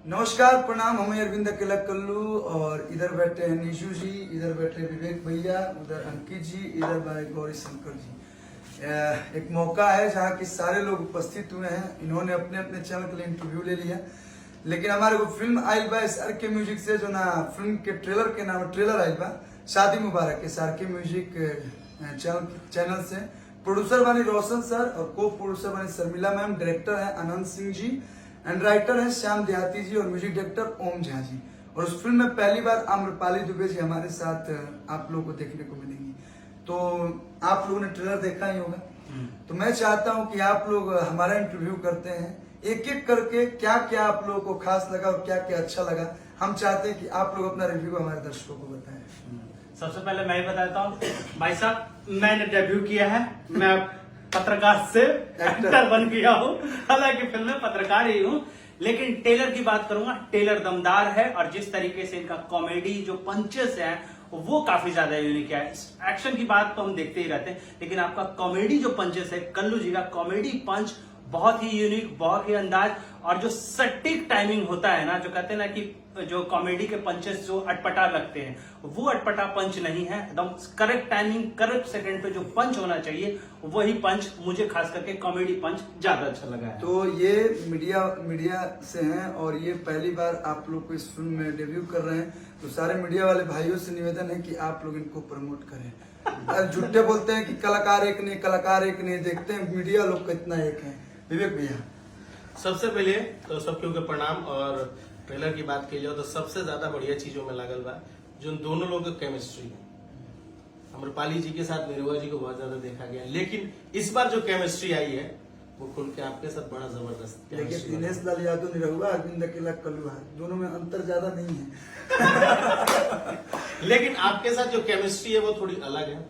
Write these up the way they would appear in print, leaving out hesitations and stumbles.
नमस्कार, प्रणाम। हम अरविंद अकेला कल्लू और इधर बैठे हैं निशु जी, इधर बैठे विवेक भैया, उधर अंकित जी, इधर भाई गौरी शंकर जी। एक मौका है जहाँ के सारे लोग उपस्थित हुए हैं। इन्होंने अपने अपने चैनल के लिए इंटरव्यू ले लिया, लेकिन हमारे को फिल्म आई बा SR के म्यूजिक से, जो ना फिल्म के ट्रेलर के नाम ट्रेलर आई बा शादी मुबारक SR के म्यूजिक चैनल से। प्रोड्यूसर बने रोशन सर और को प्रोड्यूसर बने शर्मिला मैम, डायरेक्टर है आनंद सिंह जी एंड राइटर है श्याम देहाती जी और म्यूजिक डायरेक्टर ओम झा जी। और उस फिल्म में पहली बार आम्रपाली दुबे जी हमारे साथ आप लोगों को देखने को मिलेंगी। तो आप लोगों ने ट्रेलर देखा ही होगा, तो मैं चाहता हूं कि आप लोग हमारा इंटरव्यू करते हैं एक एक करके, क्या क्या आप लोगों को खास लगा और क्या क्या अच्छा लगा। हम चाहते हैं कि आप लोग अपना रिव्यू हमारे दर्शकों को बताएं। सबसे पहले मैं ही बताता हूँ भाई साहब, मैंने डेब्यू किया है। मैं पत्रकार से एक्टर बन गया हूँ, हालांकि फिल्म में पत्रकार ही हूँ। लेकिन टेलर की बात करूंगा, टेलर दमदार है और जिस तरीके से इनका कॉमेडी जो पंचेस है वो काफी ज्यादा यूनिक है। एक्शन की बात तो हम देखते ही रहते हैं, लेकिन आपका कॉमेडी जो पंचेस है, कल्लू जी का कॉमेडी पंच बहुत ही यूनिक, बहुत ही अंदाज, और जो सटीक टाइमिंग होता है ना, जो कहते हैं ना कि जो कॉमेडी के पंचेस जो अटपटा लगते हैं, वो अटपटा पंच नहीं है। एकदम करेक्ट टाइमिंग, करेक्ट सेकंड पे जो पंच होना चाहिए वही पंच मुझे खास करके कॉमेडी पंच ज्यादा अच्छा लगा है। तो ये मीडिया से हैं और ये पहली बार आप लोग को इस फिल्म में डेब्यू कर रहे हैं, तो सारे मीडिया वाले भाइयों से निवेदन है कि आप लोग इनको प्रमोट करें। झूठे बोलते हैं कि कलाकार एक नहीं, देखते हैं मीडिया लोग कितना एक है। विवेक भैया, सबसे पहले तो सबके ऊपर प्रणाम। और ट्रेलर की बात की जाए तो सबसे ज्यादा बढ़िया चीजों में लागल बा जो दोनों लोगों का केमिस्ट्री है। अमरपाली जी के साथ निरुआ जी को बहुत ज्यादा देखा गया, लेकिन इस बार जो केमिस्ट्री आई है वो खुल के आपके साथ बड़ा जबरदस्त। देखिए दिनेश लाल यादव निरहुआ, अरविंद अकेला कल्लू है, दोनों में अंतर ज्यादा नहीं है। लेकिन आपके साथ जो केमिस्ट्री है वो थोड़ी अलग है,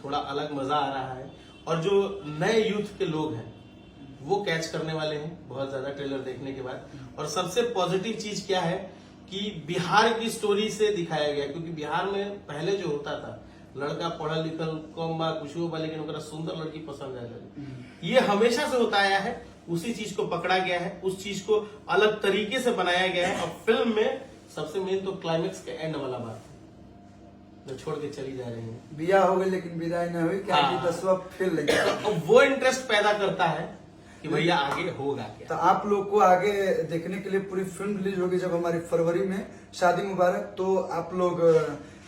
थोड़ा अलग मजा आ रहा है। और जो नए यूथ के लोग हैं वो कैच करने वाले हैं बहुत ज्यादा ट्रेलर देखने के बाद। और सबसे पॉजिटिव चीज क्या है कि बिहार की स्टोरी से दिखाया गया, क्योंकि बिहार में पहले जो होता था लड़का पढ़ा लिखल कम बा कुछ बा, लेकिन ओकरा सुंदर लड़की पसंद आ जाए, ये हमेशा से होता आया है। उसी चीज को पकड़ा गया है, उस चीज को अलग तरीके से बनाया गया है। और फिल्म में सबसे मेन तो क्लाइमेक्स के एंड वाला बात जो छोड़ के चली जा रही है, बिया हो गई लेकिन विदाई न हुई, क्या 10वां फेल लगी। तो वो इंटरेस्ट पैदा करता है कि भैया आगे होगा क्या। तो आप लोग को आगे देखने के लिए पूरी फिल्म रिलीज होगी जब हमारी फरवरी में शादी मुबारक, तो आप लोग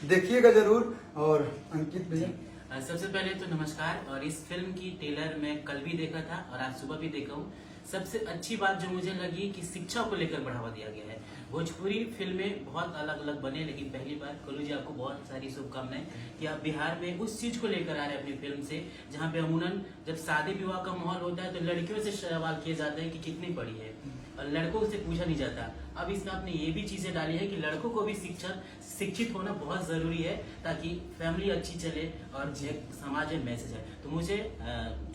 देखिएगा जरूर। और अंकित भैया, सबसे पहले तो नमस्कार। और इस फिल्म की ट्रेलर मैं कल भी देखा था और आज सुबह भी देखा हूँ। सबसे अच्छी बात जो मुझे लगी कि शिक्षा को लेकर बढ़ावा दिया गया है। भोजपुरी फिल्में बहुत अलग अलग बने, लेकिन पहली बार कल्लू जी आपको बहुत सारी शुभकामनाएं कि आप बिहार में उस चीज को लेकर आ रहे हैं अपनी फिल्म से, जहाँ पे अमूमन जब शादी विवाह का माहौल होता है तो लड़कियों से सवाल किए जाते हैं कि कितनी पढ़ी है, और लड़कों से पूछा नहीं जाता। अब इसमें आपने ये भी चीजें डाली है कि लड़कों को भी शिक्षित होना बहुत जरूरी है, ताकि फैमिली अच्छी चले और एक समाज में मैसेज है। तो मुझे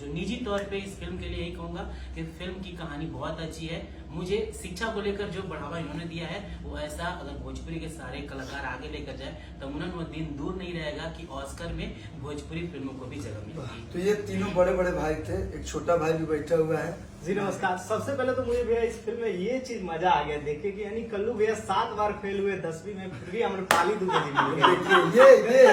जो निजी तौर पे इस फिल्म के लिए यही कहूंगा कि फिल्म की कहानी बहुत अच्छी है। मुझे शिक्षा को लेकर जो बढ़ावा इन्होंने दिया है वो ऐसा, अगर भोजपुरी के सारे कलाकार आगे लेकर जाए तो अमूमन वो दिन दूर नहीं रहेगा कि ऑस्कर में भोजपुरी फिल्मों को भी जगह मिलेगी। तो ये तीनों बड़े बड़े भाई थे, एक छोटा भाई भी बैठा हुआ है। जी नमस्कार। सबसे पहले तो मुझे भैया इस फिल्म में ये चीज मजा आ गया देखे कि यानी कल्लू भैया 7 बार फेल हुए 10वीं में, फिर भी अमरपाली दुबे जी मिल गए। देखिए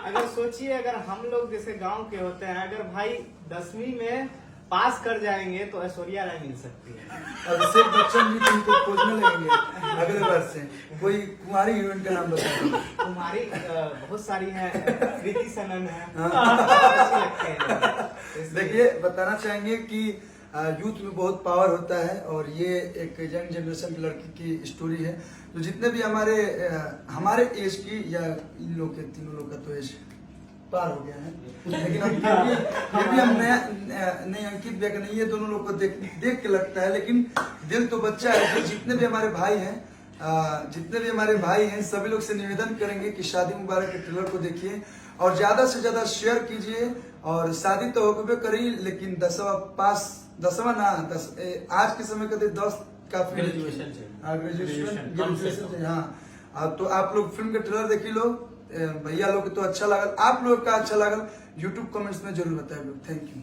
अगर सोचिए अगर हम लोग जैसे गांव के होते हैं, अगर भाई 10वीं में पास कर जाएंगे तो ऐश्वर्या राय मिल सकती है। अभिषेक बच्चन भी तुमको खोजने लगेंगे अगले वर्ष से। कोई कुमारी हीरोइन का नाम बताओ। कुमारी बहुत सारी है, कृति सनन है, हाँ। अच्छी लगते हैं। देखिए बताना चाहेंगे कि यूथ में बहुत पावर होता है और ये एक यंग जनरेशन की लड़की की स्टोरी है। तो जितने भी हमारे एज की या इन लोग के तीनों लोग का तो एज पार हो गया है, लेकिन हम फिर भी हम नए अंकित व्यक्त नहीं है, दोनों लोग को देख के लगता है, लेकिन दिल तो बच्चा है। जितने भी हमारे भाई हैं सभी लोग से निवेदन करेंगे कि शादी मुबारक के ट्रेलर को देखिए और ज्यादा से ज्यादा शेयर कीजिए। और शादी तो होबे करी, लेकिन 10वां ना आज के समय कहते 10 काफी ग्रेजुएशन। हाँ, तो आप लोग फिल्म का ट्रेलर देखी लो। भैया लोग तो अच्छा लगा, आप लोग का अच्छा लगा, यूट्यूब कमेंट्स में जरूर बताए लोग। Thank you.